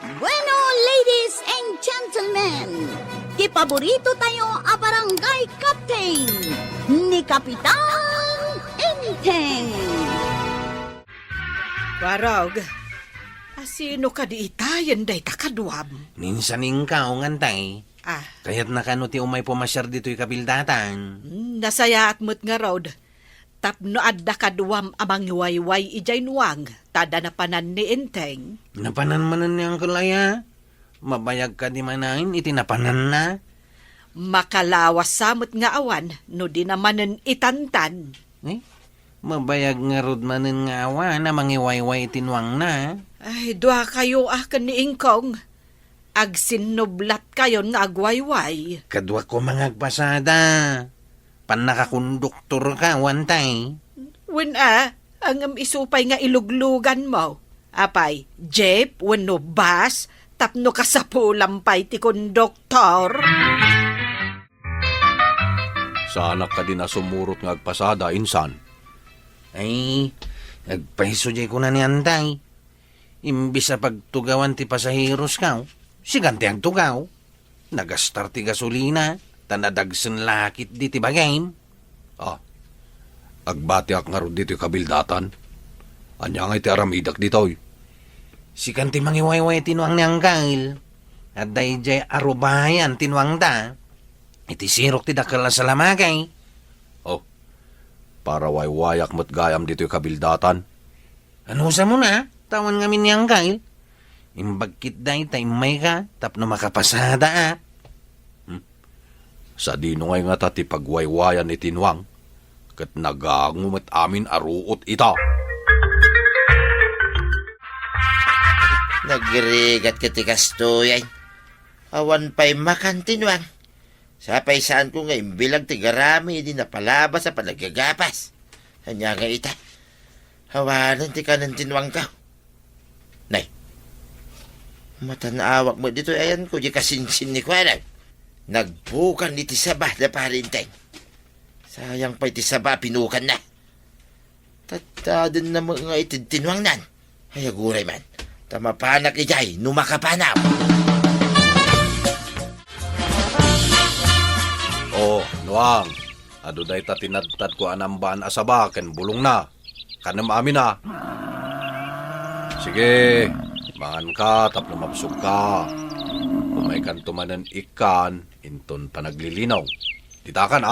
Bueno, ladies and gentlemen, kipaborito tayo a barangay captain ni Kapitan Enteng. Warog, asino ka di itayan day takadwam? Minsan ikaw ngantay. Kaya't nakano ti umay pumasyar dito'y kabildatan. Nasaya at mo't nga rod. Tapno adda kadwam amang wayway ijay nuwang, tada na panan ni Enteng. Napanan manan niyang kulaya. Mabayag ka di manain, itinapanan na. Makalawas samot nga awan, no di namanen itantan. Mabayag nga rod manan nga awa na mangiwayway itinwang na. Ay, dua kayo kan ni Ingkong. Agsinublat kayo nga agwayway. Kadwa ko mga agpasada. Panakakonduktor ka, wantay. Ang isupay nga iluglugan mo. Apay, jeep, wano bus, tapno ka sa pulampay ti konduktor. Sana ka din na sumurot nga agpasada, insan. Ay, nagpahiso jay ko na ni Antay. Imbis sa pagtugawan ti pasahiros ka, sigante ang tugaw. Nagastar ti gasolina, tanadagsan lakit di ti bagayin. Agbati ak nga ro dito kabildatan. Anya nga iti aramidak ditoy. Sikanti mangiwayway tinuang niyang kail. At dahi jay arubayan tinuang da. Iti sirok ti dakala sa lamagay. Para waywayak mo't gayam dito kabildatan. Ano sa mo na? Tawan nga niyang kail. Imbagkit dahi tay may ka, tapno makapasada Sa dino ngay nga tati pagwaywayan ni Tinwang, kat nagangumit amin aruot ita. Nagrigat ka ti kastoyan. Awan pa'y makan Tinwang. Sapay saan ko nga imbilang ti garami di napalabas sa panagagapas. Hanya nga ita. Hawanan ti ka ng Tinwang ka. Nay, matanawak mo dito ayan ko di kasinsin ni Kwanag. Nagbukan ni ti sabah na parinteng. Sayang pa'y ti sabah pinukan na. Tatadan na mga itinwang nan. Ay aguray man. Tamapanak ijay, numakapanaw. Nuang, ado day ta tinadtad ko anambaan asaba, ken bulong na. Kanam amin na. Sige, mangan ka, tapno mabsog ka. Umay kan tumanan ikan, inton panaglilinaw. Ditakan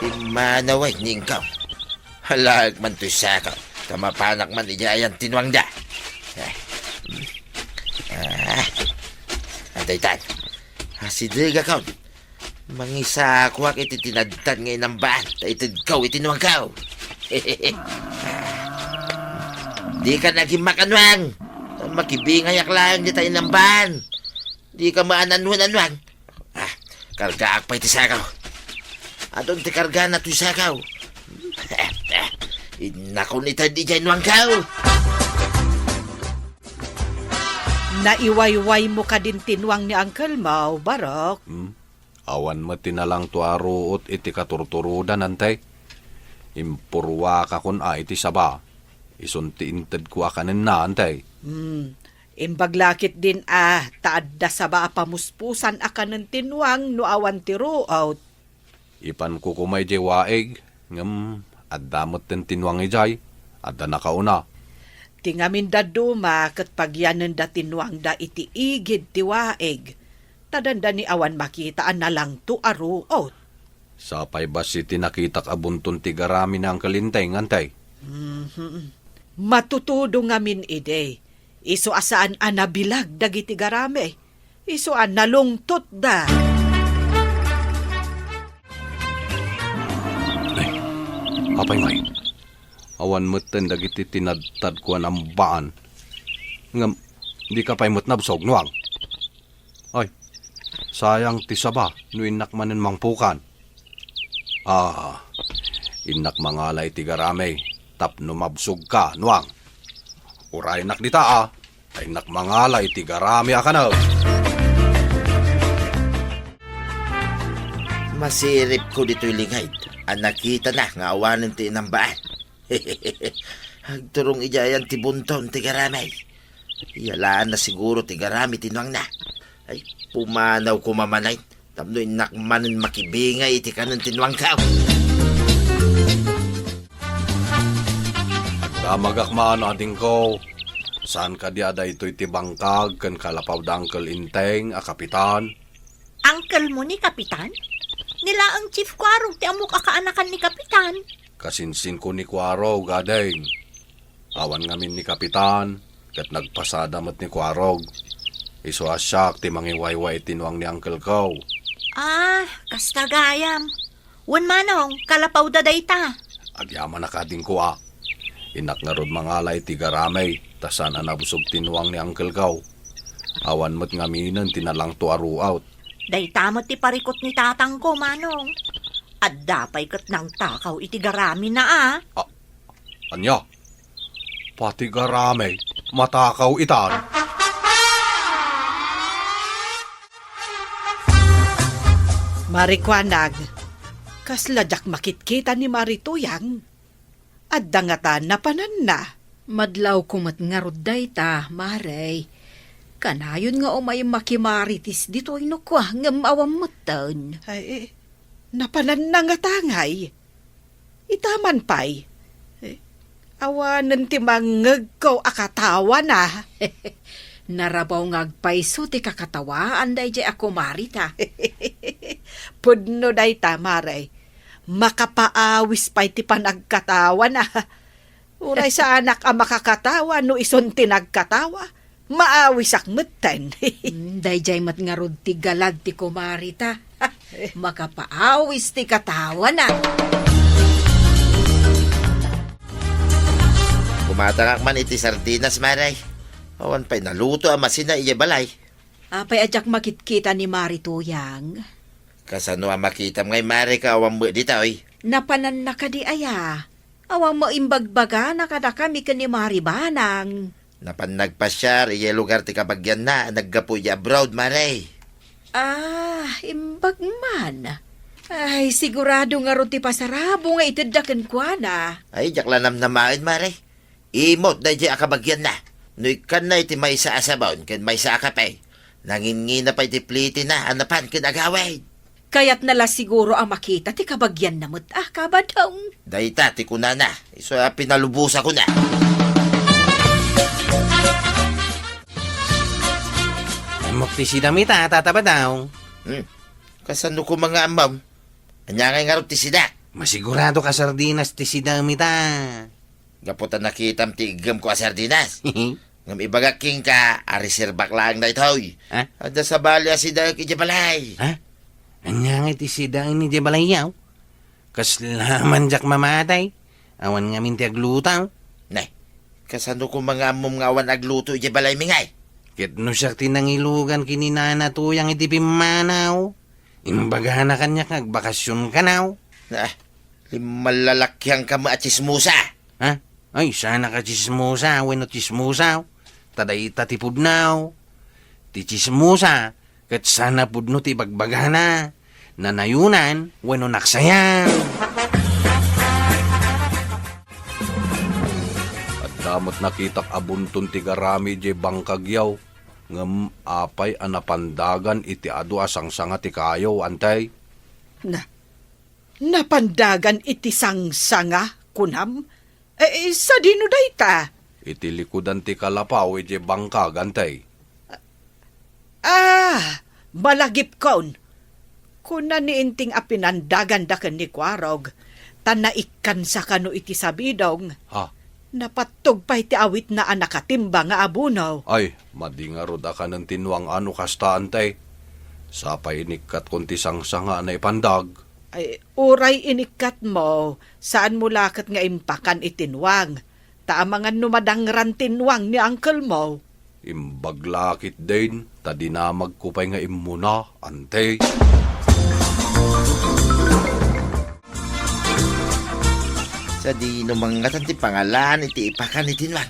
Imanaway ningkaw. Halag man to sakaw. Tamapanak man ijayan tinwang da. Antay-tan. Hasidiga kaw. Mangisa kuwak iti tinadtan ngayon ng baan. Taitid kaw itinwang kaw. Di ka naging makanwang. Makibingayak lang di tayo ng baan. Di ka maananwan-anwang. Kargaak pa iti sakaw. Atong ti karga na ito sakaw. Inakaw ni tayo di dyan wang kaw. Naiwayway mo ka din Tinwang ni Uncle Mau, Barok. Awan mo tinalang to aruot iti katurturudan antay. Impurwa ka kun iti saba. Isunti inted ko akanin na antay. Imbaglakit din taadda sa ba pamuspusan akanan Tinwang no awan ti ruot. Ipan ko kumay di waeg. Ngam, addamot ten Tinwang ijay. Adda nakauna. Tingamin da duma kat pagyanan da Tinwang da iti igid ti waeg. Tadanda ni awan makitaan na lang to aruot. Sapay ba si tinakitak abuntun ti garami na ang kalintay ngantay? Matutudo ngamin ide. Iso asaan anabilag dagiti garami. Iso nalungtot da. Apay ngay. Awan mo't dagiti tinadtad ko ang baan. Ngam, di ka pa'y mo't nabsog, nuang. Ay, sayang ti saba, no inak manin mangpukan. Inak mangalay ti garamay, tapno mabsog ka, nuang. Uray nak dita ay inak mangalay ti garami akanaw. Masirip ko dito'y ligay. Nakita na nga awanin ti inambaan. Hagturong iyayan ti bunton ti garamay. Iyalaan na siguro ti garami tinwang na. Ay, pumanaw ko mamanay. Tapno inakmanan makibingay iti kanon tinwang kao. Damagakmaan ading ko. Saan ka di ada ito'y tibangkag kan kalapaw da Uncle Inteng, a kapitan? Uncle mo ni Kapitan? Nila ang Chief Quarog ti amok akaanakan ni Kapitan. Kasinsin ko ni Quarog, gadeng. Awan ngamin ni Kapitan, kat nagpasadamat ni Quarog. Iso asyak ti mangiwayway tinuang ni Uncle ko. Ah, kastagayam. Wan manong, kalapaw da dayta. Agyaman na kading ko Inak nga rod mangalay ti garamay, tasan anabusog tinuang ni Uncle ko. Awan mo't ngaminan tinalang to aruaut. Dayta mo ti parikot ni tatang ko, manong. At dapay kat nang takaw iti garami na Anya? Pati garamay, matakaw itan. Marikwanag, kasladyak makitkita ni Marituyang. At dangatan na panan na. Madlaw kumat nga rodday ta, Maray. Kanayon nga umay makimaritis dito inukwa nga mawam matan. Ay, napanan na nga tangay. Itaman pa'y. Awanan ti mangag ko akatawa na. Narabaw ngagpaiso ti kakatawaan day jay ako marita. Pudno day tamaray. Makapaawis pa'y ti panagkatawa na. Uray sa anak ang makakatawa no ison tinagkatawa. Maawis akmutan. Day jay mat nga rod ti galag ti kumarita. Makapaawis ti katawa na. Kumatangak man iti sardinas, maray. Awan pa'y naluto ang masina iya balay. Apay adyak makitkita ni Marituyang. Kasano ang makitam ngay maray ka awang mo dito, oy. Napanan na ka di aya. Awang maimbagbaga na kada kami ka ni Maribanang. Napan nagpasyar, iya lugar ti kabagyan na, naggapoy abroad, maray. Ah, imbag man. Ay, sigurado nga ron ti pasarabo nga itadakan kwa na. Ay, jak lanam na main, maray. Imot na iya akabagyan na. No ikan na iti may sa asabon, kan may sa akapay. Nangingi na pa iti pliti na, anapan kinagaway. Kaya't nala siguro ang makita ti kabagyan na mo't kabadong. Dayta, ti kunana. Iso pinalubusa ko na. Mukti si damita, tataba daw. Kasano ko mga amaw? Anya ngay nga ti sida. Masigurado ka sardinas ti si damita. Gaputan nakitam ti igam ko a sardinas. Ngam ibagaking ka, ariserbak lang na itoy. Ha? Ada sa bali a sida kijabalay. Ha? Anya nga ti si dami ni Jabalayaw. Kaslaman jak mamatay. Awan nga minti aglutaw. Nay, kasano ko mga amom nga awan agluto ijabalay mingay. Ket no siya tinangilugan kininana tuyang iti pimanaw. Imbaga na kanya kagbakasyon ka naw. Limalalakyang ka at chismusa. Ha? Ay, sana ka chismusa, weno chismusa. Taday tatipod naw. Ti chismusa, ket sana pudno ti bagbagana. Nanayunan, weno naksayan. At damot nakitak abuntun ti garami je bangkagyaw. Ngam apay anapandagan iti adu asang sanga ti kayo, antay. Napandagan iti sangsanga, kunam? Sa dino dayta? Iti likudan ti kalapaw je bangkag, antay. Malagip kon. Kuna ni inting apinandagan da ken ni Quarog, tanaikan sa kano iti sabidong. Ha? Napatog pa iti awit na anakatimba nga abunaw. Ay, madingarod ka ng tinuang ano kasta, antay. Sapay inikat kunti sangsanga na ipandag. Ay, uray inikat mo, saan mo lakat nga impakan itinwang? Taamangan numadangran tinwang ni uncle mo. Imbaglakit din, tadinamag ko pa'y nga imuna, ante. Sa di numangatan ti pangalan iti ipakan ni tinwang.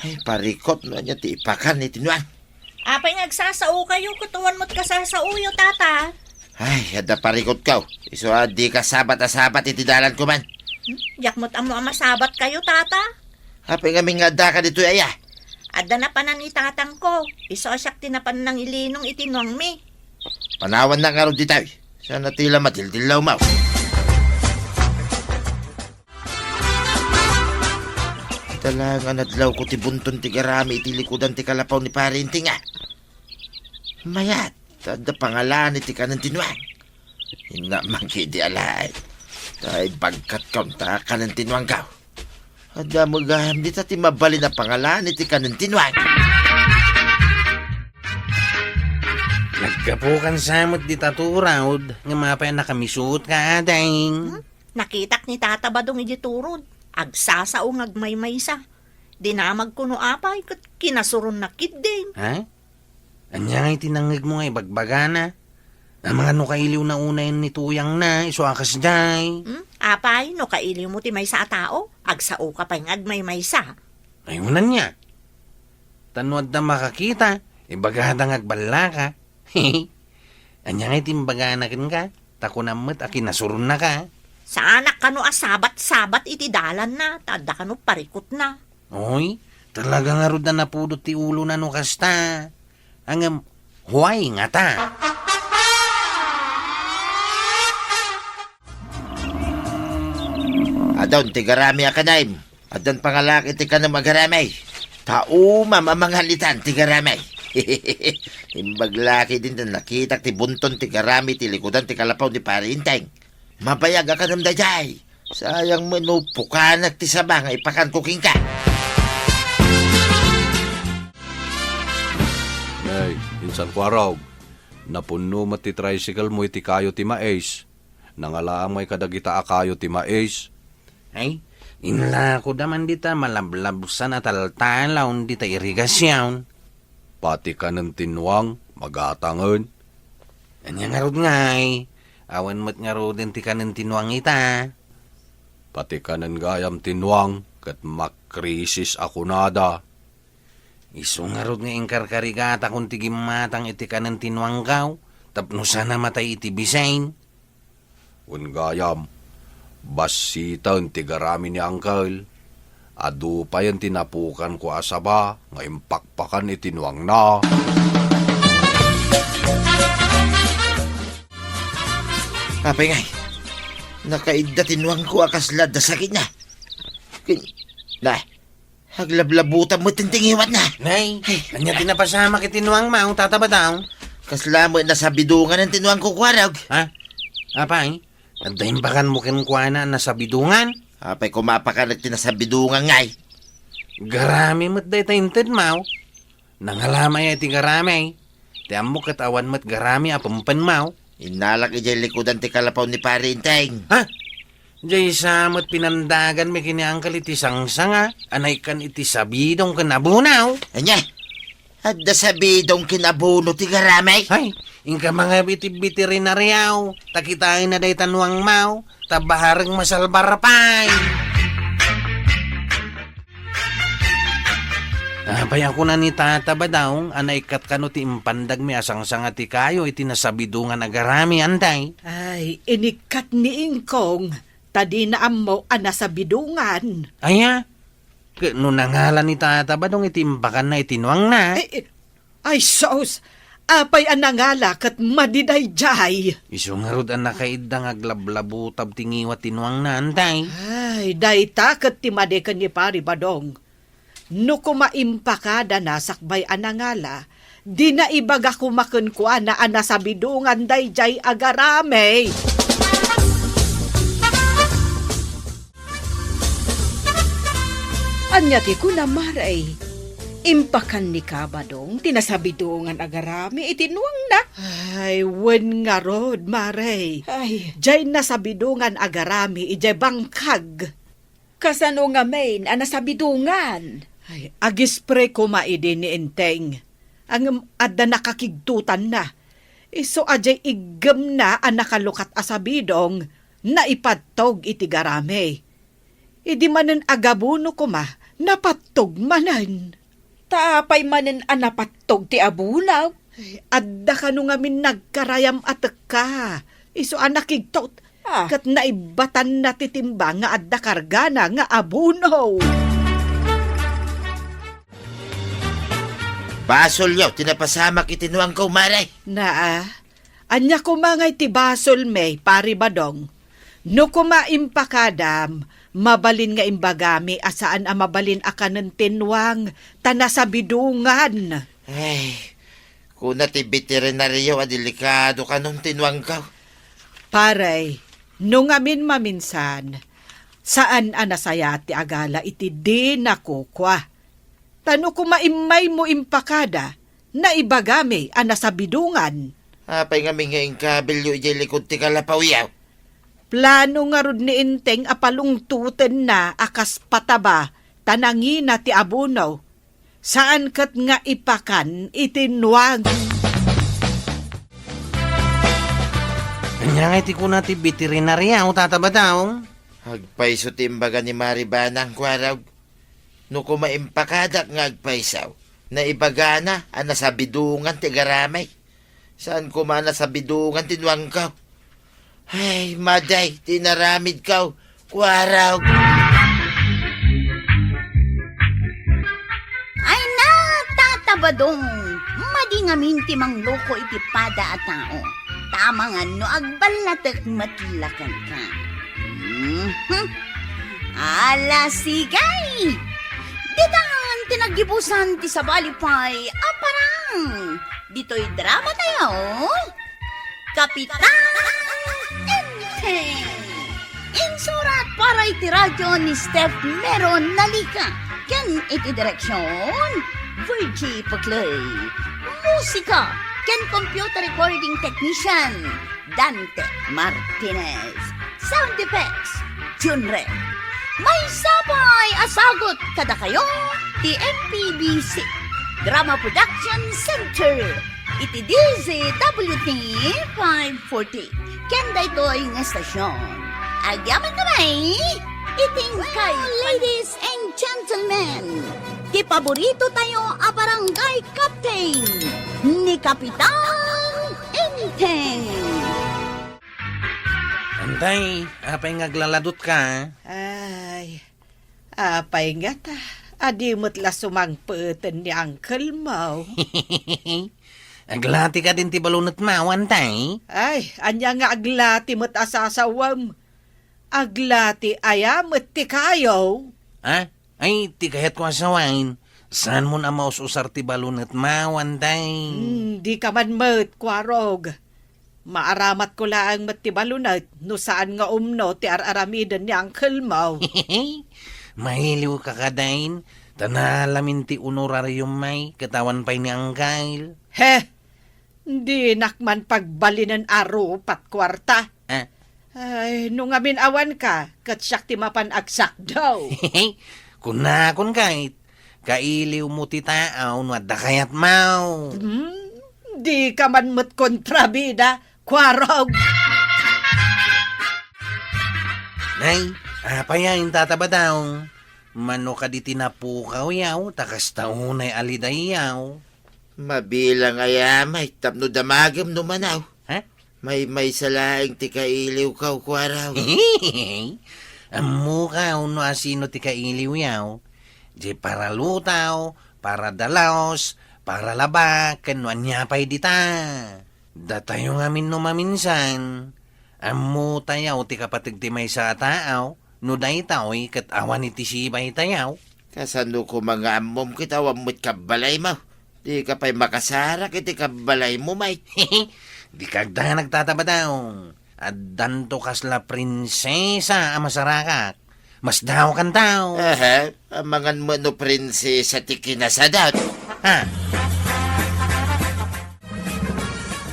Ay, parikot no niya ti ipakan ni tinwang. Apay nagsasao kayo, kutuan mo't kasasauyo, tata. Ay, ada parikot ka. Iso di ka sabat iti dalan ko man. Yak mo't amo masabat kayo, tata. Apay nga nga da ka dito aya. Adda na panan itatang ko. Isosak tinapan ng ilinong itinong mi. Panawan na nga ro dito. Sana tila matildilaw mo. Talaga nadlaw ko ti bunton ti garami iti likudan ti kalapaw ni parinting ah. Mayat, tada pangalan iti kanan tinuang. Hina mangki di alay. Tay bagkat kaun ta kanan tinuang kaw. Ada mo gaham di ti mabali na pangalan iti kanan tinuang. Nagkapukan samot di taturawd, nga mapay nakamisut ka, dahing. Nakitak ni tata badong iti turod. Agsasaong agmaymaysa. Dinamag kuno apay kat kinasuron na kidding. Ha? Anya ngay tinangig mo ngay bagbagana. Ang mga nukailiw na unayin ni tuyang na, iso akas day. Apay, no kailiw mo ti maysa a tao, agsao ka pa yung agmaymaysa. Ayunan niya. Tanwad na makakita, ibagahadang agbala ka. Anya ngay timbaganakin ka, takunamot a kinasuron na ka. Sa anak kano asabat-sabat iti dalan na, tada kano parikot na. Oy, talaga nga rod na napudot ti ulo na no kasta. Ang huway nga ta. Adon ti garami akanaim. Adon pangalak iti ka na magaramay. Tao mamamangalitan ti garamay. Imbaglaki din na nakita ti bunton ti garami ti likudan ti kalapaw ni parinteng. Mabayag ka ng dayay. Sayang manupukanak ti sabang ay ipakan kuking ka. Nay, insan ko araw. Napuno mat ti tricycle mo iti kayo ti mais. Nangalaang may kadagita a kayo ti mais. Ay, inla ko daman dita malablab sa nataltalaw dita irigasyon. Pati ka ng tinwang, magatangan. Anya nga rod ngay. Awan mo't nga rod din ti kanin tinuang ita. Pati ka ng gayam tinwang, kat makrisis ako nada. Iso nga rod nga ingkarkarigata kung tigimatang iti kanin tinuang kaw. Tapno sana matay iti bisain. Un gayam, basitan ti garami ni Uncle. Adu pa yan tinapukan ko asaba, nga impakpakan itinwang na. Kapay ngay. Nakaidda tinuang ko akaslad na sakit na. Na, haglablabutan mo tintingiwat na. Nay, anya tinapasama kitinuang maong tatabadaw. Kasla mo na sa bidungan ng tinuang ko kwarag. Ha? Apay, nagdaimbakan mo kinkwana na sa bidungan. Apay kumapa ka nagtinasabidungan ngay. Garami mo't day tainted mau. Nangalamay iti garami. Ti ammo katawan mo't garami apampan mau. Inalak ijay likudan ti kalapaw ni parinteng. Ha? Jay samot pinandagan may kiniangkal iti sangsanga. Anay kan iti sabidong kanabunaw. Anya, adda sabidong kinabuno ti garamay. Ay, ingka mga biti-biti rin na riyaw. Takitain na day tanuang mau. Tabaharang masalbarapay. Abay ako na ni tata ba daw, anaikat ka no ti impandag mi asang-sanga ti kayo, iti nasabidungan agarami, anday. Ay, inikat ni Ingkong. Tadi na mo sa bidungan. Aya, no nangalan ni tata ba dong itimbakan na itinuang na? Ay, sos! Apay anangala kat madidayjay. Iso nga rod ang nakaidang aglablabutab tingiwat tinuang na, anday. Ay, dayta kat timadekan ni pari badong. No kumaimpakada na sakbay anangala, di na ibaga kumakunkwa na anasabidungan dayjay agarame. Anya ti ko na maray. Impakan ni kabadong, tinasabidungan agarami, itinuang na. Ay, wen nga rod, maray. Ay, jay nasabidungan agarami, ijay bangkag. Kasano nga main, anasabidungan? Ay, agispre ko maidi ni Enteng. Ang adda nakakigtutan na. Iso ajay igam na ang nakalukat asabidong na ipadtog iti garami. Idi manen agabuno ko ma, napatog manan. Taapay manen anapattog ti abunaw. Adda ka nung amin nagkarayam at ka. Iso anakigtot. Kat naibatan na titimba nga adda kargana nga abunaw. Basol yaw, tinapasamak itinuang ko, maray. Naa, anya ko mangay ti basol may, pari badong. No kumaimpakadam, mabalin nga imbagami asaan ang mabalin akanan tinwang, tanasabidungan. Ay, kuna ti veterinaryo, delikado ka nung tinuang ka. Paray, nung amin maminsan, saan anasaya ti agala iti di nakukwa. Tano kumaimay mo impakada, na ibagami anasabidungan. Apay nga ngayon kabilyo ijay likod ti kalapaw yaw. Plano nga rod ni Inteng apalungtuten na akas pataba, tanangina ti abunaw. Saan kat nga ipakan itinwag? Kanya nga iti ko na ti veterinarya o tataba daw. Agpaiso ti imbaga ni Maribanang kwaraw. No kumaimpakadak nga agpaisaw. Na ibagana, anasabidungan ti garamay. Saan kumana sa bidungan tinuang ka? Ay, maday, tinaramid ka. Kwaraw. Ay na, tatabadong. Madingamin ti mangloko iti pada a tao. Tama nga no, agbalatek matlakan ka. Ala, sigay! Ditan, tinagibusan ti sabalipay, aparang. Dito'y drama tayo. Kapitan Enteng. Insurat para iti radyo ni Steph Meron Nalika. Ken iti direksyon, Virgie Paclay. Musika, ken computer recording technician, Dante Martinez. Sound effects, Junre. May sabay asagot kada kayo, ti MPBC. Drama Production Center. Iti DZWT 540. Kenda ito'y nga estasyon. Agyaman kamay, iting kay ladies and gentlemen. Ti paborito tayo a barangay captain ni Kapitan Enteng. Antay, apay ngaglaladot ka. Ay, apay nga ta. Adi mo't la sumangpeten ni Uncle Mau. Aglati ka din ti balunot mo, antay. Ay, anya nga aglati mo't asasawam. Aglati ayamot ti kayo. Ha? Ay, ti kahit ko asawain. Saan mo na maususar ti balunot mo, antay? Di ka man mo't kwarog. Maaramat ko lang mo't ti balunot no saan nga umno ti araramidan ni Uncle Mau. Mahiliw ka kadain. Tanalamin ti honorarium may katawan pa'y ni Angkail. He, di nakman pagbalinan aro pat kwarta. Ah, Ay, nung amin awan ka, katsyak ti mapanagsak daw. kunakon kahit. Kailiw mo ti taaw no adda kayat mau. Di ka man mo't kontrabida, kwarog. Nay, apayain tataba daw. Mano ka di tinapukaw yaw, takas taunay aliday yaw. Mabilang ayamay, tapno damagam numanaw. Ha? May salaing ti kailiw ka, kwaraw. Amu ka no asino ti kailiw yaw. Di para lutaw, para dalaos, para laba, kanuan niya pa'y dita. Datayo ngamin no maminsan. Amu tayaw ti kapatig ti may sa taaw. No day tao'y kat awan iti sibay tayaw. Kasano ko mga amom kita, wamot kabalay mo. Di ka pa'y makasarak, iti kabalay mo, may. Di kagda nagtataba daw. At danto kasla prinsesa ang masarakak. Mas daw kan tao. Aha, amangan mo no prinsesa ti kinasadat. Ha?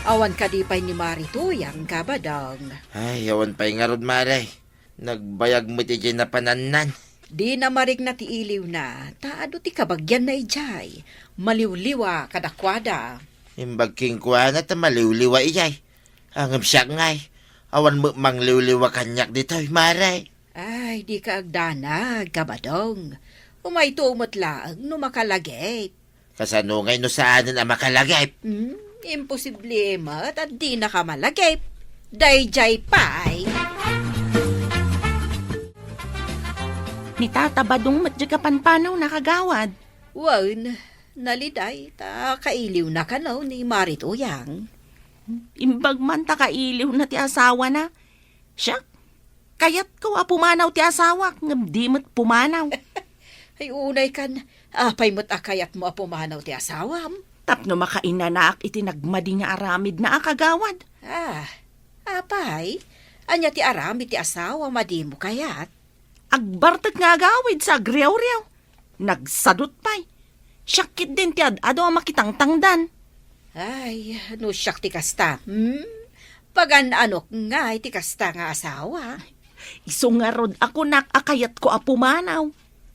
Awan ka di pa'y ni Marituyang kabadang. Ay, awan pa'y nga rod, maray. Nagbayag mo ti dyan na panannan. Di na marig na ti iliw na, taado ti kabagyan na ijay. Maliwliwa kadakwada. Imbag king kuha na ta maliwliwa iyay. Ang siya ngay. Awan mo mangliwliwa kanyak dito, maray. Ay, di ka agdanag, kabadong. Umay tumot lang, no makalagay. Kasano ngay no saanan ang makalagay. Imposible mat at di na ka malagay. Dayjay pay. Ni Tata Badong matjagapan panaw nakagawad. Wan, Naliday, ta kailiw na ka no ni Marituyang. Imbag man ta kailiw na ti asawa na. Siya, kayat ko pumanaw ti asawa, ngam di mo't pumanaw. Ay unay kan, apay mo't akayat mo apumanaw ti asawam. Tapno makainanak iti nagmadi nga aramid na akagawad. Apay, anya ti aramid ti asawa madi mo kayat. Agbartag nga agawid sa agriyaw-riyaw. Nagsadot pa'y. Syakit din ti ado ang makitang tangdan. Ay, no siyak ti kasta. Pagan anok nga ti kasta nga asawa. Isu nga rod ako nakakayat ko apumanaw.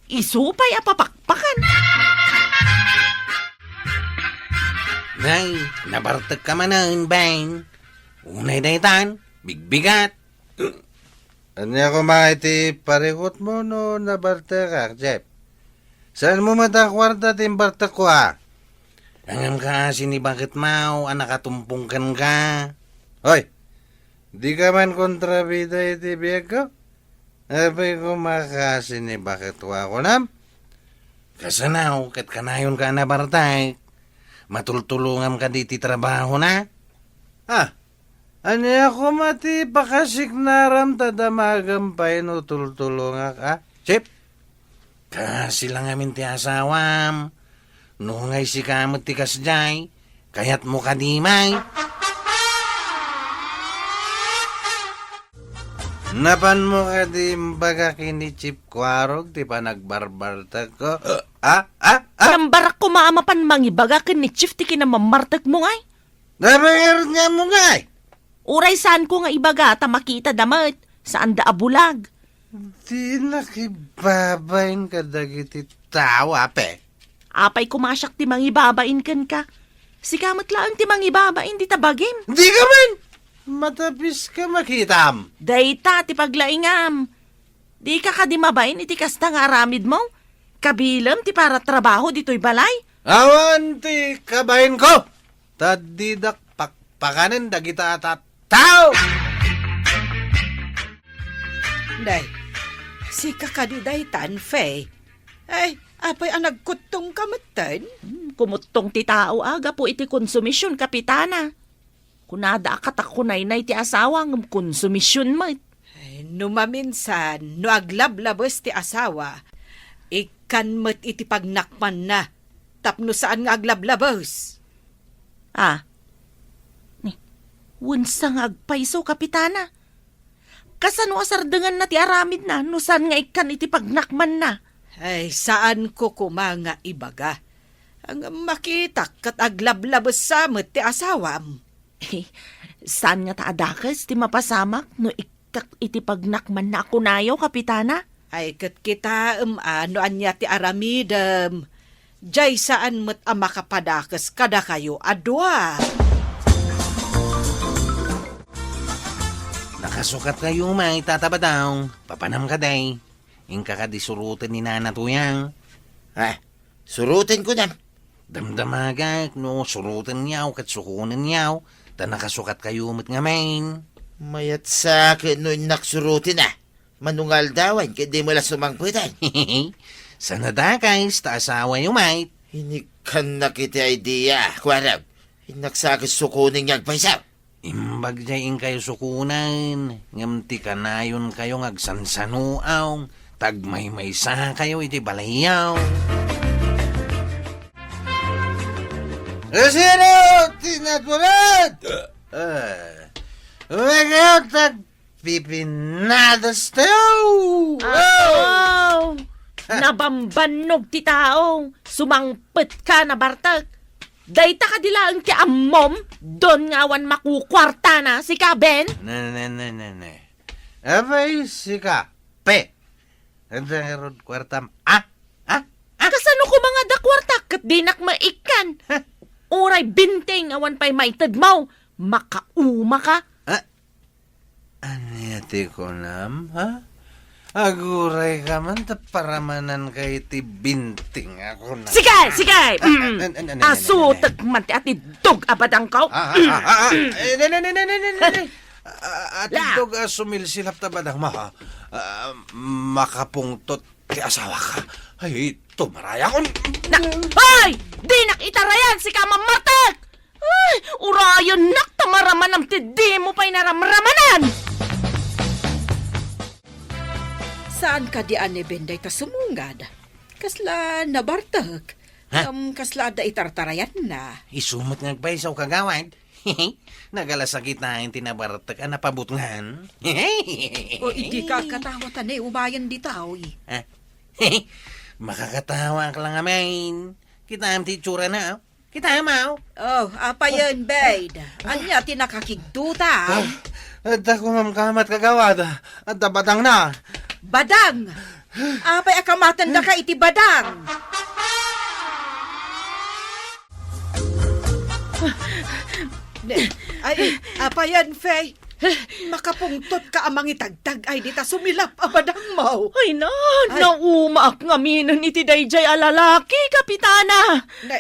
Isu pa'y apapakpakan. Nay, nabartag ka manan, Bain. Unay daytan, bigbigat. Anya ko maiti parikot mo no nabarta ka, Jeff. Saan mo matakwarta timbarta ko ha? Angam ka sini bakit mau, anak katumpungkan ka. Hoy, di ka man kontrabida iti biyag ko? Abay ko makasi ni bakit wa ko nam? Kasanaw, kat kanayon ka na bartay. Matultulungam ka di ti trabaho na. Anya ko mati pakasik naram tadamagampay no tultulungak ha? Chip? Kasi lang amin ti asawam. Nungay si kamot ti kasjay, kayat mo kadimay. Napan mo ka di mbaga kini Chip Kwarog ti panagbarbarta ko? Kambarak ko maamapan mangibaga ken ni Chief ti kinamamartag mo ngay. Nabangar nga mo nga eh. Uray saan ko nga ibaga ta makita damat. Saan da abulag. Di nakibabayin ka dagiti tao, ape. Apay kumasyak ti mangibabain ken ka. Si kamot lang ti mangibabain di tabagim. Di ka man! Matapis ka makitam. Dayta ti paglaingam. Di ka kadimabain iti kasta nga aramid mo. Kabilam ti para trabaho dito'y balay. Awan ti kabayin ko. Tadidak pakpakanan dagita at tao. Day, si kakadiday tan, Fe. Ay, apay ang nagkutong kamatan. Kumutong ti tao aga po iti konsumisyon, kapitana. Kunada akatakunay na iti asawang konsumisyon mo. Ay, numaminsan, no aglablabos ti asawa, ikan met iti pagnakman na, tapno saan nga aglablabos. Wunsa nga agpaiso, kapitana. Kasano asardengan na ti aramid na, no saan nga ikan iti pagnakman na. Ay, saan ko kumanga ibaga? Ang makita kat aglablabos sa met ti asawam. Saan nga taadakas ti mapasamak, no ikak iti pagnakman na ako nayo, kapitana? Ay, kat kita ano anya ti aramidem. Jay saan met ang makapadakas kada kayo adwa. Nakasukat kayo may tatabadaw. Papanam ka day. Ingka ka di surutan ni Nana Tuyang. Surutin ko na. Damdamagak no surutan niyaw kat sukunan niyaw. Ta nakasukat kayo met nga main. Mayat sa akin no naksurutin na. Manungal dawan, kaya di mo la sumangputan. Sana da guys, ta asawa yung mate. Hinikan na kita idea, Kwarag. Hinaksakit sukunin niyang paisaw. Imbag jayin kayo sukunan. Ngamti ka na yun kayo ngagsansanuaw. Tagmay-maysa kayo iti balayaw. Sino? Tinatulat! Kayo tagpipinadas tayo! Nabambanog ti tao. Sumangpet ka na bartag. Dayta ka dilaang ti ammom. Don ngawan makukwarta na si Kaben. Abay, sika. Pe. Ang rod kwartam. Kasano ko mga dakwarta kat dinak maikan. Uray binteng awan pa'y maitad mo. Makauma ka. Anyati ko nam, ha? Aguray ka man, taparamanan kay ti binting ako na. Sige! Aso, tagman ti ati dog abadang ko. At dog sumilsilap tabadang maha. Makapungtot ti asawa ka. Ay, tumaraya ko. Ay! Di nakitarayan si Kamamartek! Ay! Urayon nak tamaraman ang tidi mo pa'y naramramanan! Saan ka di ani benday ta sumungad? Kasla nabartak. Ha? Kasla da itartarayan na. Isumot nga paisaw kagawad. Nagalasakit na yung tinabartak ang napabutngan. O hindi ka katawatan eh, umayan di tao eh. Ha? Makakatawa ka lang amain. Kita ang titsura na. Kita mo. Oh, apa yun, babe? Anya, tinakakigduta. At ako mamkamat kagawad. At batang na. Badang! Apay akamatan na ka iti badang! Ay, apa yan, Faye? Makapungtot ka amang itagtag ay dita sumilap abadang mo. Ay na, naumaak nga minan iti dayjay alalaki, kapitana. Na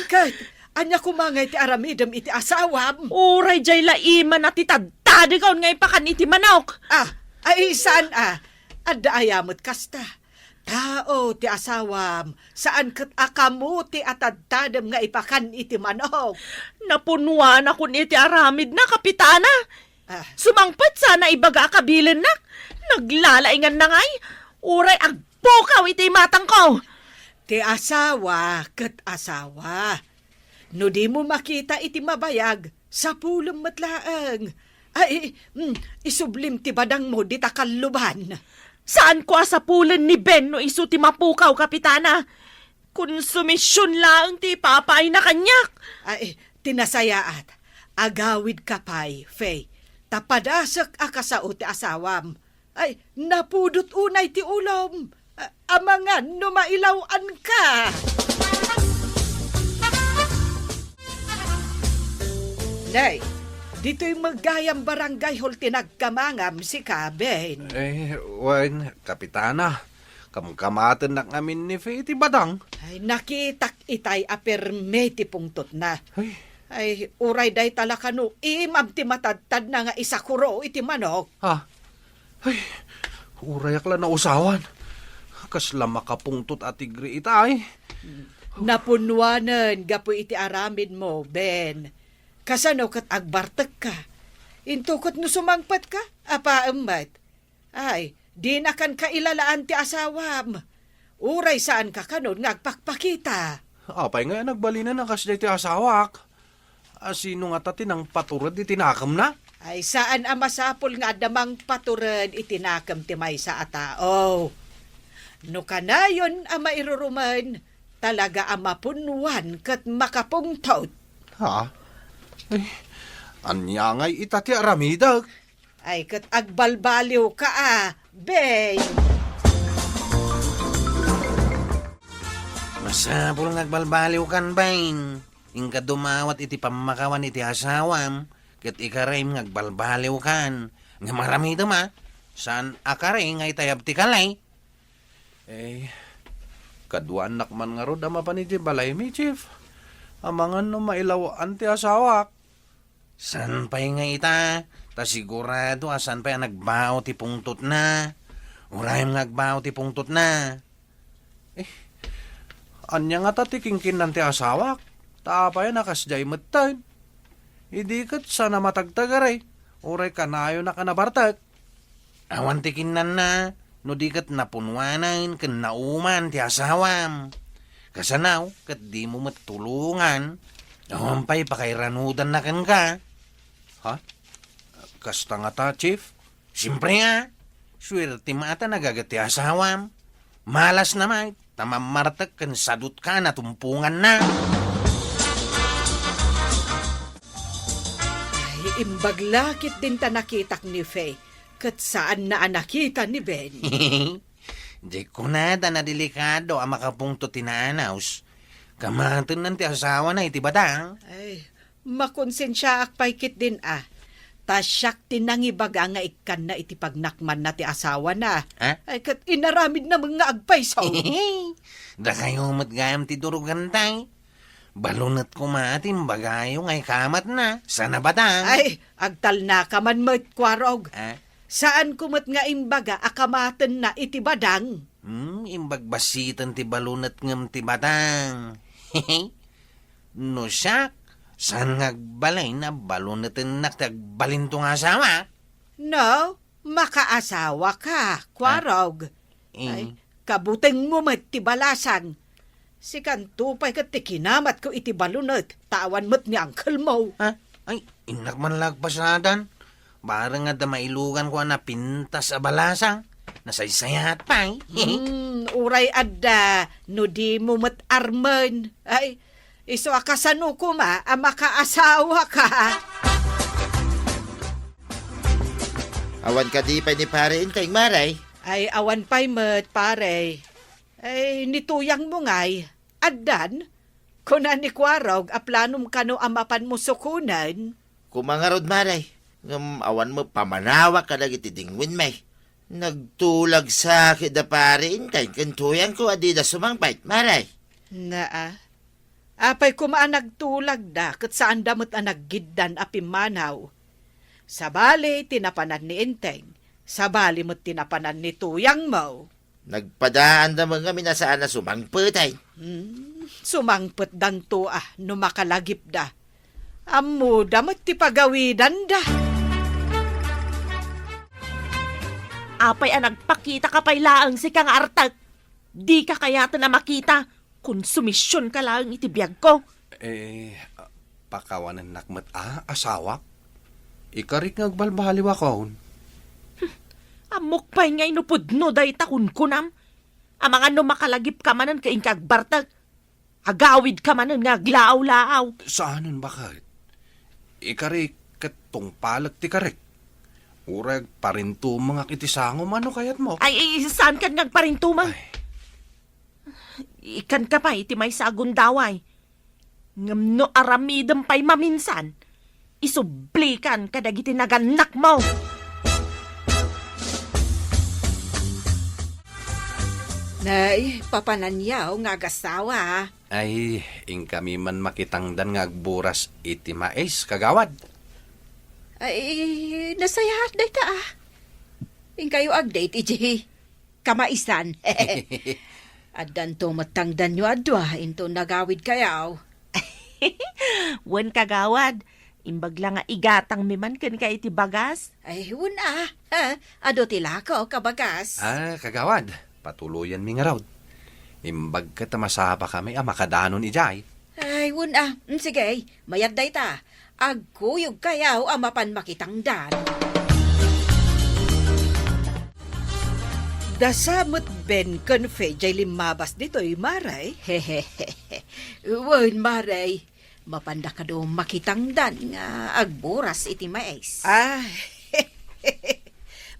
kat, anya kumangay ti aramidam iti asawam. Uray jay laiman at itadtadi kaon ngay pakan iti manok. Ay saan Adda ayamot kasta. Tao ti asawam, saan kat akamuti at adtadam nga ipakan iti manok. Napunuan ako iti aramid na, kapitana. Sumangpat sana ibaga kabilin na. Naglalaingan na ngay. Uray agpukaw iti matang ko. Ti asawa kat asawa. No di mo makita iti mabayag, sa pulong matlaang. Ay, isublim ti badang mo di takaluban. Saan ko asapulan ni Ben no isu ti mapukaw, kapitana? Konsumisyon lang ti papay na kanyak. Ay, tinasayaat. Agawid kapay, Faye. Tapadasak akasao ti asawam. Ay, napudot unay ti ulom. Amangan no mailawan ka. Nay, dito'y magayang barangay hol tinagkamangam si Kaben. Wan, kapitana. Kamkamatan na ngamin ni Faye ti badang. Ay, nakitak itay aperme ti pungtot na. Ay, Uray day talakano, imam ti matadtad na nga isakuro iti manok. Ay, urayak lang na usawan. Kasla makapungtot at tigri itay. Napunwanan, gapo iti aramid mo, Ben. Kasano kat agbartek ka. Intukot no sumangpat ka, apa embat. Ay, di na kan kailalaan ti asawam. Uray saan ka kanon ngagpakpakita. Apay nga nagbalina na kasya ti asawak. Sino nga tati ng paturad itinakam na? Ay, saan ang masapol nga damang paturan itinakam ti may sa atao. No kanayon ang mairuruman, talaga ang mapunwan kat makapungtot. Ay, anya ngay itati aramidag. Ay, kat agbalbaliw ka Bey. Masapul nagbalbaliw kan, bain. Ingka dumawat iti pamakawan iti asawam. Kat ikaraim ngagbalbaliw kan. Nga marami ito saan akaray nga itayab ti kalay. Kaduan nakman nga ro dama pa ni balay mi, Chief. Amangan no mailawaan ti asawak. San pa'y nga ita? Ta sigurado asan pa'y nagbao ti pungtot na. Urayam nagbao ti pungtot na. Anya nga tati kingkin ti asawak. Taapay nakasjay matay. Idi kat sana matagtagaray. Uray kanayo na kanabartag. Awan ti kinan na. No di kat napunwanan kan nauman ti asawam. Kasanaw kat di mo matulungan. Awan pa'y pakairanudan na kan ka. Kasta nga ta, Chief. Siyempre nga. Swerte mata nagagati asawam. Malas naman. Tamamartag kan sadot ka na tumpungan na. Ay, imbaglakit din ta nakitak ni Faye. Kat saan na nakita ni Ben? Di ko na delikado ang makapungto tinaanaws. Kamatan ng ti asawa na iti badang. Ay, makonsensya akpaykit din Tasyak tinangibaga nga ikan na iti pagnakman na ti asawa na. Ay, kat inaramid na mga agpaysaw. Da kayo matgayam ti durugantay. Balunat ko maatim bagayo ngay kamat na. Sana badang. Ay, agtal na kaman mat kwarog. Saan kumat nga imbaga akamatan na iti badang? Imbagbasitan ti balunat ngem ti batang. No siya, saan ngagbalay na balunatin nakagbalin tong asawa? No, makaasawa ka, Kwarog. Ay, Eh, kabuteng mo mat ti balasan. Si Kantupay kat ti kinamat ko iti balunot. Tawan mo't ni Uncle Mo. ha? Ay, inak man lagpasadan. Barang nga da mailugan ko na pintas a balasang. Nasaysayat pa eh. Uray adda, no di mo mat arman. Ay, iso akasano ko ma, makaasawa ka. Awan ka di pa ni pare Inteng, Maray. Ay, awan pa'y mat, pare. Ay, nituyang mo nga'y. Addan, kunan ni Kwarog, aplanong kano amapan mo sukunan. Kumangarod, Maray. Awan mo pamanawa ka lagi tidingwin may. Nagtulag sa akin da pare Inteng. Kantuyan ko adi da sumangpait, Maray. Naa. Apay kumaan nagtulag da, kat saan damot ang naggiddan apimanaw. Sabali, tinapanan ni Inteng. Sabali mo't tinapanan ni Tuyang mo. Nagpadaan da mga minasaan na sumangpatay. Sumangpet danto no makalagip da. Amo damot ti pagawidan da. Apay nagpakita ka pa'y laang si kang artag. Di ka kaya na makita. Konsumisyon ka lang itibiyag ko. Pakawanan nakmat asawa? Ikarik ngagbalbaliwa ko. Amok pa'y ngay nupudno day takun kunam. Amang ano makalagip ka manan ka inkagbartag. Agawid ka manan ngaglaaw-laaw. Saanan bakit? Ikarik katong palag ti karik. Urag parinto mga kitisangom ano kayat mo? Ay, saan ka ngagparintumang? Ikan ka pa, iti may sagundaway. Ngam no aramidam pa'y maminsan. Isublikan kadagiti naganak mo. Nay, papananyaw nga gasawa. Ay, ing kami man makitangdan nga agburas iti mais kagawad. Ay, nasayahat day ta Ing kayo agdate, iji. Kamaisan. Addan to matangdan nyo adwa, into nagawid kayaw. Wen kagawad, imbag lang nga igatang miman kan ka iti bagas. Ay, wala. Ado tilako, kabagas. Kagawad, patuluyan mi nga raw. Imbag ka tamasapa kami makadanon ijay. Ay, wala. Sige, mayad day ta. Agkuyog kayaw amapan makitangdan. Dasamot ben konfe jay limabas dito'y maray. Hehehe. Wan, maray. Mapanda ka do makitangdan nga agburas iti mais. Ay,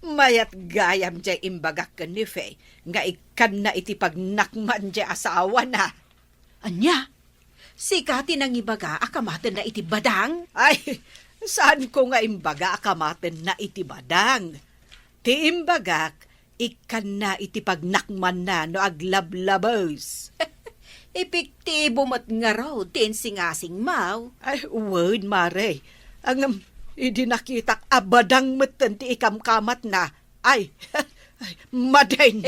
mayat gayam jay imbagak kan ni Fe, nga ikan na iti pagnakman jay asawa na. Anya? Sikati nang ibaga akamaten na iti badang? Ay, saan ko nga imbaga akamaten na iti badang? Ti imbagak, ikan na iti pagnakman na no aglablabos. Epektibo mat nga raw, tinsingasing maw. Ay, word, mare. Ang hindi nakitak abadang matan ti ikamkamat na. Ay, madain.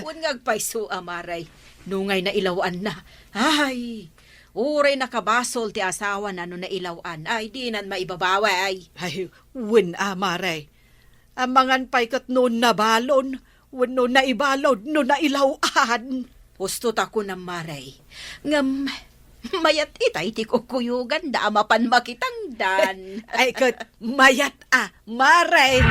Wan ngagpaiso amaray, nungay na ilawan na. Ay, uray nakabasol ti asawa na no nailawan. Ay, di nan maibabaway. Ay, win mare. Amangan pa'y kat noon nabalon, wan no naibalod, no nailawan. Husto tako ng maray. Ngam, mayat itay ti kukuyugan da amapan makitangdan. Ay, kat mayat mare.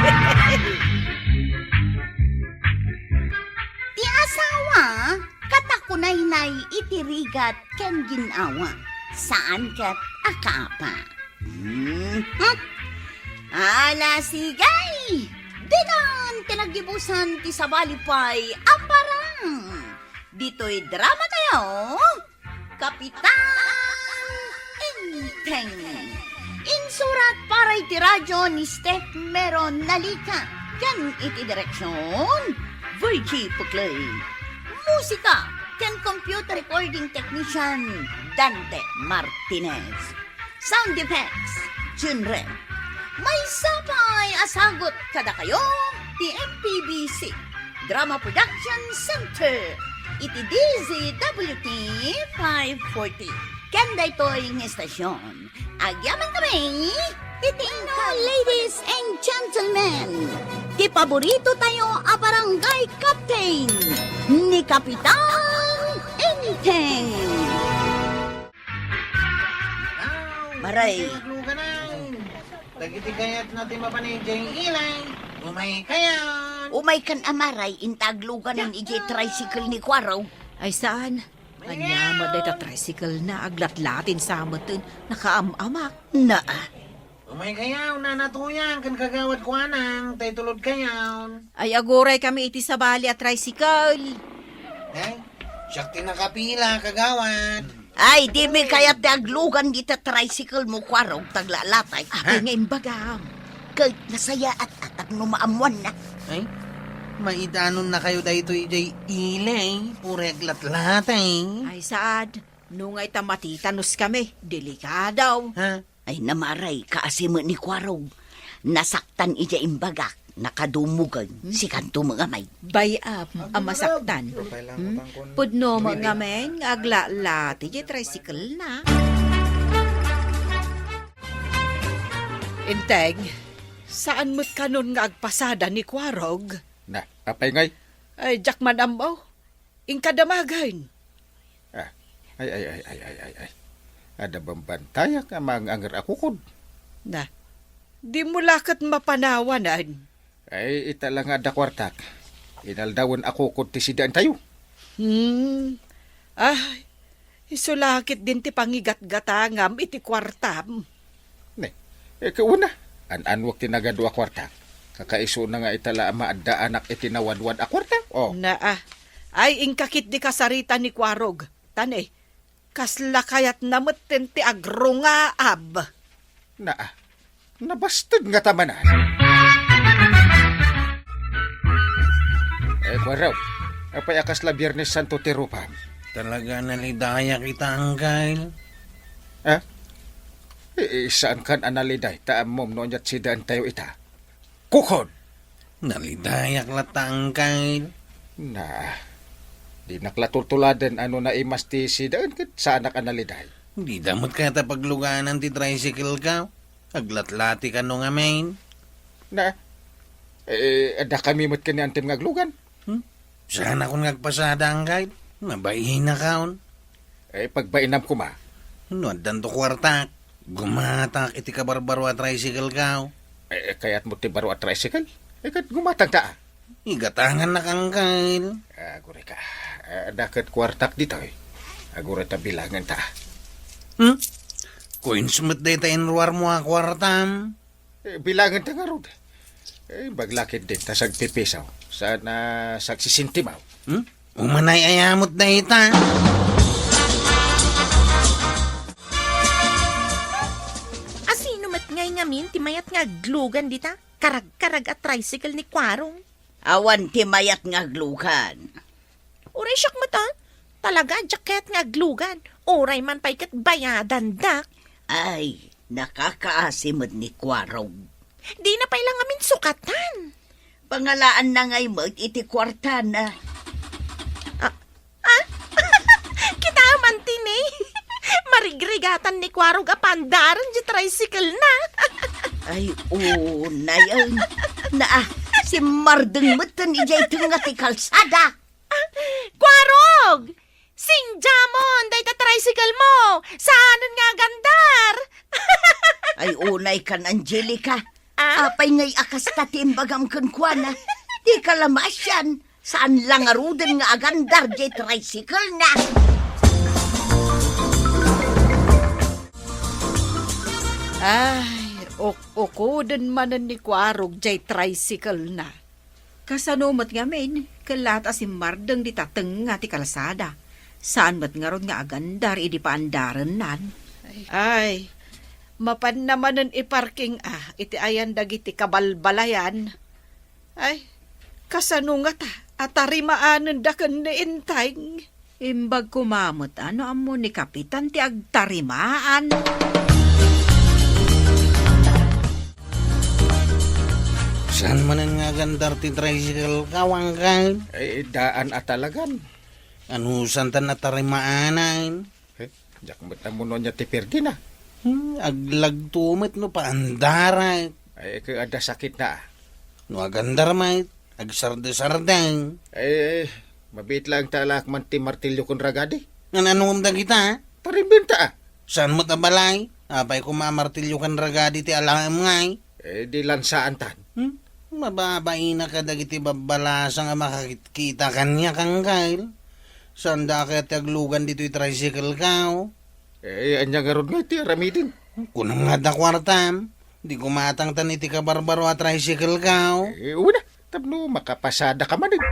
Ti asawa, katakunay-nay itirigat ken ginawa. Saan kat akapa? Ala sigay! Dinan tinagibusan ti sabalipay aparang. Dito'y drama tayo. Kapitan Inteng. Insurat para iti radyo ni Steph Meron Nalika. Ken iti direksyon, Virgie Puclay. Musika, ken computer recording technician, Dante Martinez. Sound effects, Junred. May sapay asagot kada kayo, ti MPBC. Drama Production Center. Iti DZWT 540. Kanda ito'y ng estasyon. Agyaman kami, iti ladies and gentlemen. Ti paborito tayo a barangay captain ni Kapitan Enteng. Maray. Naglugan na. Tagitigayat natin mapanay yung ilay. Umay kayan. Umay kan amaray, intaglugan ng ije tricycle ni Kwaraw. Ay saan? Anya mo day ta tricycle na aglat-latin sa amatin. Nakaamamak. Na, Umay kayaw na natuyan kan kagawad ko anang. Tay tulod kayaw. Ay agoray kami iti sa bali at tricycle. Eh, siyak tinakapila kagawad. ay, di may kayat aglugan dita tricycle mo Kwaraw, taglalatay. Abay nga imbagam. Kahit nasaya at atak no maamuan na. Ay, maidanon na kayo dahito ijay ilay. Purek latlatay. Ay saad. Nungay tamatitanos kami. Delikadaw. Ha? Ay namaray, kaasimo ni Kwaraw. Nasaktan ija imbagak, nakadumugan, si kanto mga may. Bayap ang masaktan. Pudno mga meng agla-lati di tricycle na. Inteng, saan mo't kanon nga agpasada ni Kwarog? Na, apay ngay. Ay, jak man amaw. Inkadamagain. Ay. Ada bambantayak amang anger ako kod. Na, di mo lakat mapanawanan. Ay, ita lang ada kwartak. Inaldawan ako kod ti sidaan tayo. Ay, isulakit din ti pangigat-gatangam iti kwartam. Ne, kauna. An-anwag tinagadwa kwartak. Kakaiso na nga itala maadda anak itinawadwad a kwartak. Oh, Na ay ingkakit di kasarita ni Kwarog. Tane, kasla kayat namutin ti agro nga ab. nabastad nga tamanan. Kwaraw, apay akas la Biyernes Santo ti Rupam. Talaga nalidaya kita, Angkyle. Saan kan analiday taamom no nyat sidaan tayo ita? Kukon! Nalidayak lata, Angkyle. Di naklatutuladan ano na imas ti sidaan kat sa anak analiday. Di damot ka tapagluganan ti tricycle ka. Aglatlati ka nung amain. Ada kami mat kani antim ngaglugan. Sana kung nagpasada, Angkyle. Mabayin na kaon. Pagbainam ko ma. Nuadan to kwartak. Gumatak iti kabarbaro at tricycle ka. Kaya't mo ti baro at tricycle. Kat gumatang taa. Igatangan na kang, Angkyle. Agure ka. Dakat kwartak dito eh. Agure ta bilangan ta. Coins mo't data inruar mo ang kwartam. Bilangan ta nga rod. Baglakit din ta sagpipisaw. Sana sagsisintimaw. Umanay ayamot data. Asino mat ngay ngamin, timayat nga glugan dita. Karag-karag at tricycle ni Kwarong. Awan ti mayat nga aglugan. Uray siyak mata. Talaga, jacket nga glugan. Uray man pa'y kat bayadan dak. Ay, nakakaasimod ni Kwaraw. Di na pa'y lang amin sukatan. Pangalaan na ngay mo iti kwarta na. Kita man tini. Marigrigatan ni Kwarog apandaran di tricycle na. Ay, na yan. Si Mardeng matan ijay tunga ti kalsada. Kwarog! Singjamon, day ta tricycle mo. Saanan nga gandar? Ay, unay kan, Angelica. Apay ngay akas tatimbagam kan kuana. Di ka lamasyan. Saan lang aruden nga agandar di tricycle na. Ay, ukodan manan ni Kwarog jay tricycle na. Kasanumat nga men, kalat si Mardeng di tateng nga ti kalsada. Saan mat nga ron nga agandar idi paandaran nan. Ay, mapan namanan iparking iti ayan dagiti kabalbalayan. Ay, kasano nga ta, atarimaanan da kan naintay. Imbag kumamot ano amo ni Kapitan ti agtarimaan. Saan man nga gandar ti tricycle kawang kay? Daan atalagan. Anusan tan na tarimaanain? Jak matamuno niya ti Ferdinand. Aglag tumit no paandaray. Ada sakit na. No agandar may agsarde-sardeng. Mabit lang talak man ti martilyo kon ragadi. Anong kita? Parimbenta. Saan mo tabalay? Apay kumamartilyo kan ragadi ti alam ngay. Di lansaan tan. Mababain na ka dagiti babalasa nga makakita kanya kang kail. Sanda ka taglugan dito yung tricycle ka. Anya nga ron nga ti aramidin. Kunang nga da kwartam. Di kumatang tan iti ka barbaro at tricycle ka. Una, tapno makapasada ka man din.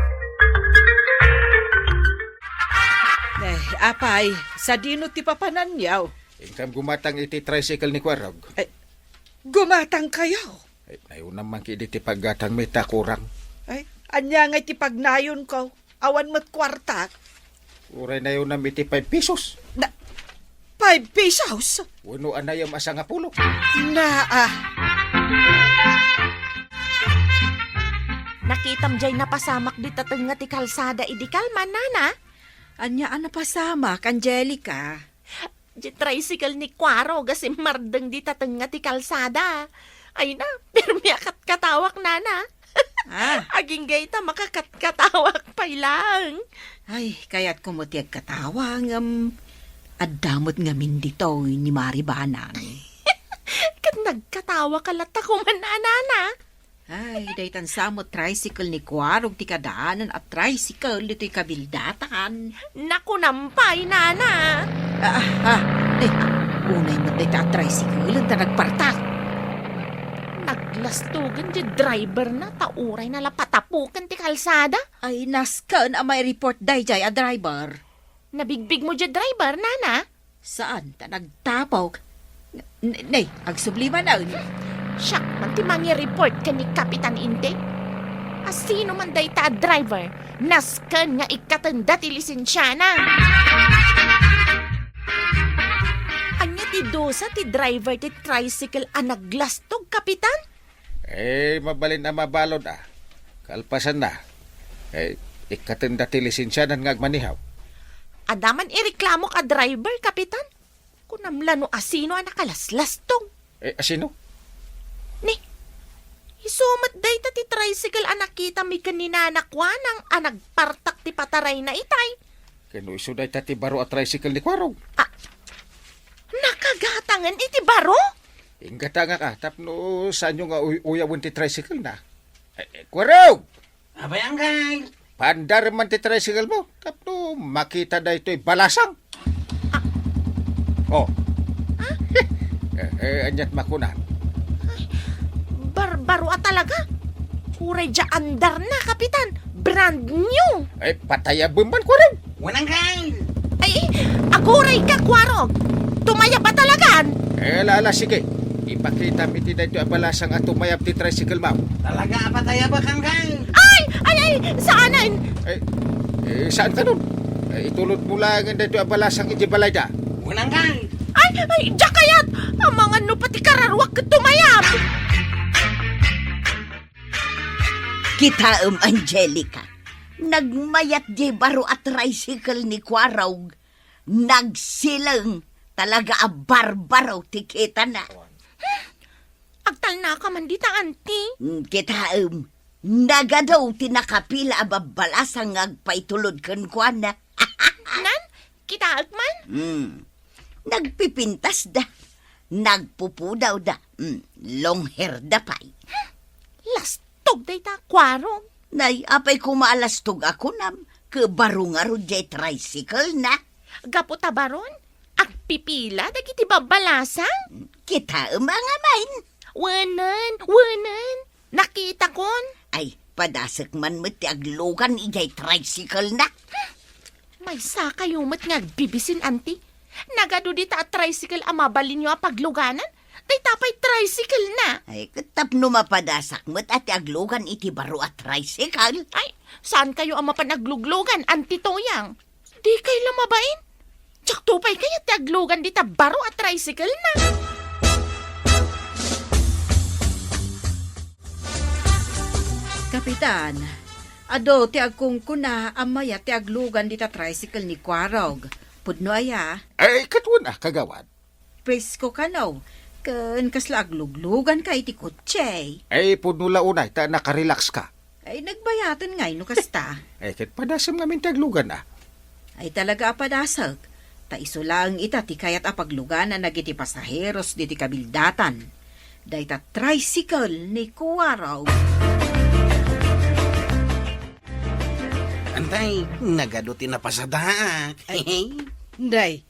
Apay, sa dino ti papananyaw. Ingkam gumatang iti tricycle ni Kwarog. Gumatang kayo. Nayo naman kidi ti paggatang may takurang. Anya nga ti pagnayon ko. Awan mo't kwarta. Uray na yun namin iti 5 pesos. 5 pesos? Uno anay ang asa nga pulo. Nakitam jay napasamak di tateng nga ti kalsada idikal man, nana. Anya napasamak, Angelica. Di tricycle ni Kwaro kasi mardeng di tateng nga ti kalsada. Ay na, pirmi akat katawak, nana. Aging gayta makakatkatawak pa lang. Ay, kaya't kumutiag katawang, addamot ngamin dito ni Maribanang. Kat nagkatawa kalata ko man, nana. Ay, daytan samot tricycle ni Kwarog ti kadaanan at tricycle dito'y kabildatan. Naku nampay, nana. Unay mo dayta at tricycle ang nagpartak. Naglastugan di driver na tauray na lapatapukan ti kalsada. Ay, naskan ang may report dayjay a driver. Nabigbig mo di driver, nana. Saan ta nagtapaw? Nay, agsubliman na. Siyak man ti mangi-report ka ni Kapitan Inte. Asino man day ta driver, naskan nga ikatanda ti lisensyana. Anya ti dosa ti driver ti tricycle a naglastog, Kapitan? Mabalin na mabalod Kalpasan na. Ikatenda ti lisensyanan nga agmanihaw. Adaman ireklamo ka driver, Kapitan. Kunamlano asino a nakalaslastog. Asino? Ni, isumat day ta ti tricycle a nakita mi kanina nakwanang a nagpartak ti pataray na itay. Kano iso day tati baro at tricycle ni Kwarog. Nakagatangan iti baro? Ingata nga ka, tapno saan yung uyawin ti tricycle na. Kwarog! Abay ang kay. Pandar man ti tricycle mo, tapno makita da ito'y balasang. Anyat makuna. Barbaro talaga. Uray dya andar na, Kapitan. Brand new. Patayabon man, Kwarog. Wanang kay. Aguray ka, Kwarog. Tumaya ba talagan? Lala, sige. Ipakita mi ti dayto abalasang at tumayab ti tricycle mo. Talaga apataya ba kang kay? Ay, saanan? Saan ka nun? Itulot mo lang ang dayto abalasang iti balay da. Wanang kay. Ay, dya kayat. Ang mga no pati kararwak ka tumayab. Kita, Angelica. Nagmayat di baro at tricycle ni Kwarog. Nagsilang. Talaga a barbaro tikita na. Agtal na ka man dita, auntie. Kita, nagadaw tinakapila ababalasang agpaitulod kan kuana. Nan, kita agman? Nagpipintas da. Nagpupudaw da. Long hair da pay. Lastog day ta, Kwarog. Nay, apay kumalastog ako nam. Kabaro nga ro jay tricycle na. Gapo tabaron? Agpipila, dagiti babalasang? Kita, mga main. Wanan. Nakita kon. Ay, padasak man ti aglugan ijay tricycle na. May sakayumat nga agbibisin, auntie. Nagado dita at tricycle amabalin nyo pagluganan. Day tapay tricycle na. Ay, katap no mapadasak at aglugan iti baro at tricycle. Ay, saan kayo ang mapanagluglugan, auntie Toyang? Di kayo lamabain? Tsak tupay kayo taglugan dita baro at tricycle na. Kapitan, ado ti agkungkuna amaya ti aglugan dita tricycle ni Kwarog. Pudno aya, Ay, katuna, kagawad. presko ka no. Kan kasla agluglugan ka iti kutse. Ay, punula unay, ta nakarelax ka. Ay nagbayatan ngay no kasta. Ay, kat padasam namin taglugan ah. Ay talaga apadasag. Ta iso lang ita ti kayat apaglugan na nagiti pasaheros diti kabildatan. Dayta tricycle ni Kuwaraw. Antay, nagadutin na pasada. Day,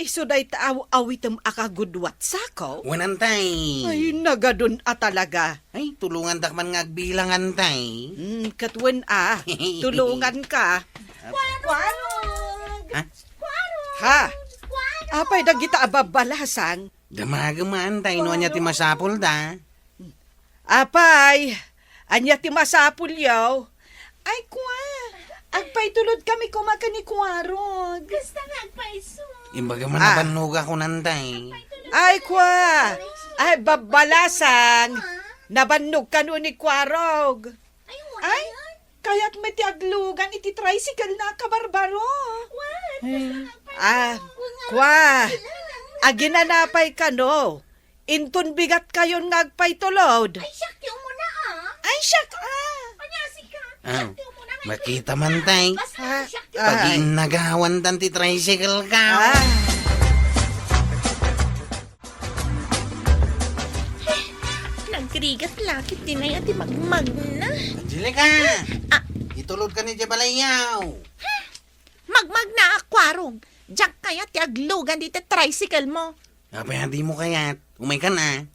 iso day taaw awitem akagudwat sako. Wanantay. Ay, nagadun talaga. Ay, tulungan dakman nga agbilang antay. Katwen tulungan ka. Ha? Ha? Apay dagita ababalasang. Damagama antay, no anya ti masapol da. Apay, anya ti masapul yaw. Ay, kwa. Agpay tulod kami kumaka ni Kwarog. Gusto nga agpaiso. Imbaga man nabanuga ko nantay. Ay, kwa. Ay, babalasang. Nabanog ka no ni Kwarog. Ay, kaya't may tiaglugan iti tricycle na kabarbaro. Kwa. Aginanapay ka no. Intun bigat kayon ngagpay tulod. Ay, syakti mo na Ay, siyak Panyasi ka. Ah, makita man tay. Syakti Pag nagawan tan ti tricycle ka. Nagrigat lakit din ay ati magmag na. Angelica! Itulod ka ni Jabalayaw. Magmag na akwarong. Diyak kaya ti aglugan dito tricycle mo. Apay, hindi mo kaya't. Umay ka na.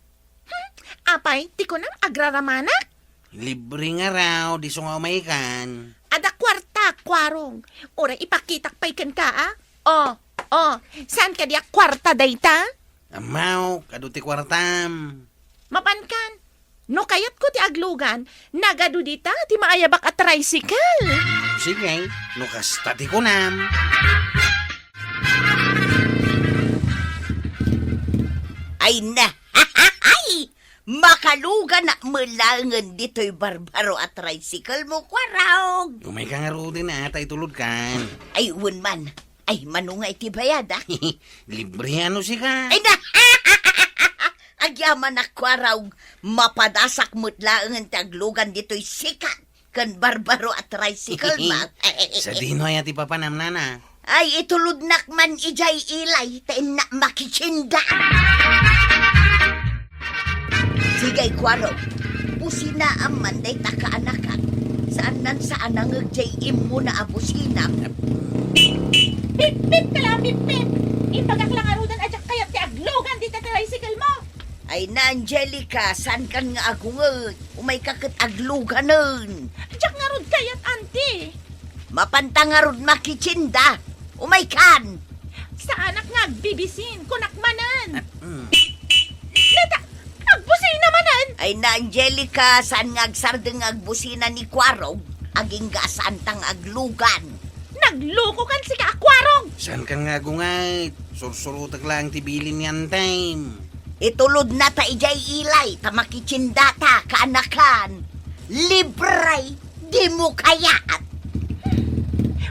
Apay, ti ko nang agraramana. Libre nga raw, di so nga umaykan. Ada kwarta, kwarong. Ora, ipakitak pa'y kan ka, Oh, saan ka diya kwarta dayta? Amaw, kaduti kwartam. Mapankan. No kayat ko ti aglugan, nagadu dita ti maayabak at tricycle. Sige, nukas tati ko nam. Ay na! Ay! Makaluga na mulangan dito'y barbaro at tricycle mo, Kwarog. Umay ka nga ro din tay tulod kan. Ay, man. Ay, manungay ti bayad, Libre ano si ka. Ay na! Agyaman na, Kwarog. Mapadasak mutlaangan taglugan dito'y sikat. Kan barbaro at tricycle, ma. Sa dino ay ati papanam nana. Ay, itulod nakman ijay ilay, tain na makichinda. Sigay, Kwarog. Busina ang manday takaanakan. Saan ang jay imo na abusina. Pip, pip ka lang, pip, pip. Ipagaklangarudan adyak kayat ti aglugan dito tricycle mo. Ay na, Angelica, saan kan nga agungot? Umay kakit agluganon. Adyak nga rod kayat, auntie. Mapantangarod makichinda. Umay kan. Sa anak nga agbibisin, kunakmanan. Neta, agbusin namanan. Ay na, Angelica, saan nga agsardeng agbusina ni Kwarog? Aging gasantang aglugan. Nagluko kan si kaakwarong. Saan ka nga gungay? Sursurutag lang tibilin yan time. Itulod na ta ijay ilay, ta makichinda ta, kaanakan. Libray, di mo kayaat.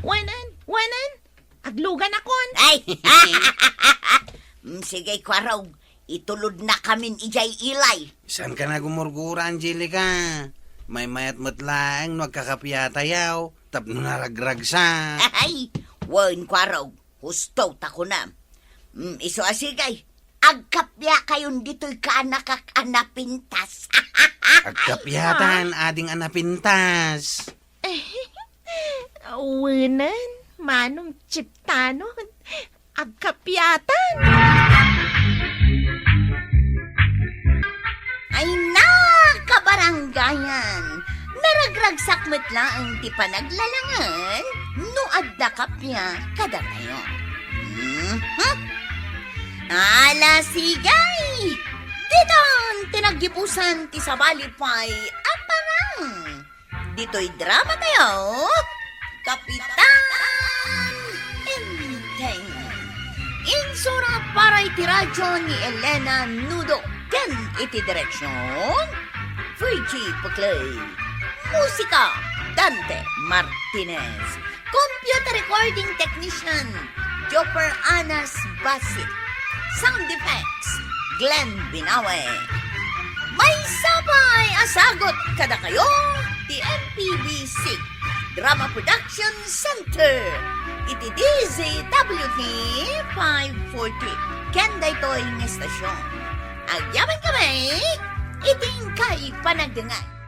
Wanan, aglugan akon. Ay, sige, Kwarog, itulod na kamin ijay ilay. Saan ka na gumurgura, Angelica? May mayat matlaang nagkakapiyata yaw. Tapno naragrag sa. Ay, wan, Kwarog, husto ta ko na. Iso asigay, agkapya kayon dito'y kaanakak anapintas. Agkapyatan, ading anapintas. Wanan, manong chiptanon. Agkapyatan. Ay na, kabaranggayan. Naragragsak metlaang ti panaglalangan, no adda kapya kada kayo. Ala sigay! Didon, tinaggipusan ti sabalipay aparang. Dito'y drama tayo, Kapitan Enteng. Insura para iti radyo ni Elena Nudo. Ken iti direksyon, Freaky Paklay. Musika, Dante Martinez. Computer Recording Technician, Jopper Anas Basit. Sound Effects, Glenn Binawe. May sabay asagot kada kayo, TMPBC Drama Production Center. Iti DZWT 540. Kenday to'y ng estasyon. Agyaman kami, iting kay panagdangay.